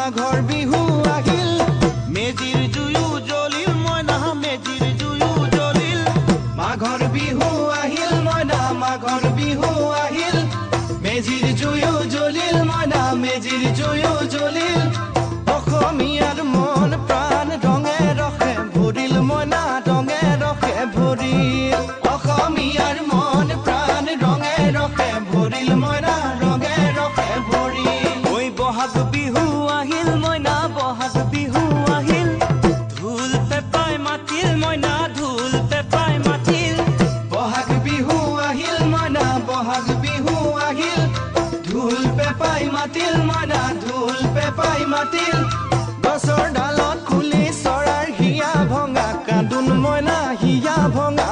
মাঘৰ বিহু আহিল মেজিৰ জুয়ো জ্বলিল মইনা মেজিৰ জুয়ো জ্বলিল মাঘৰ বিহু আহিল মইনা মাঘৰ বিহু আহিল মেজিৰ জুয়ো জ্বলিল মইনা মেজিৰ জুয়ো জ্বলিল অসমীয়াৰ মন প্ৰাণ ৰঙে ৰখে ভৰিল মইনা ৰঙে ৰখে ভৰিল অসমীয়াৰ মন প্ৰাণ ৰঙে ৰখে ভৰিল মইনা ৰঙে ৰখে ভৰিল ঐ বহাগ বিহু আহিল মইনা বহাগ বিহু আহিল ঢোল পেপাই মাতিল মইনা ঢোল পেপাই মাতিল বহাগ বিহু আহিল মইনা বহাগ বিহু আহিল ঢোল পেপাই মাতিল মইনা ঢোল পেপাই মাতিল গছৰ ডালত খুলি চৰাৰ হিয়া ভঙা কান্দোন মইনা হিয়া ভঙা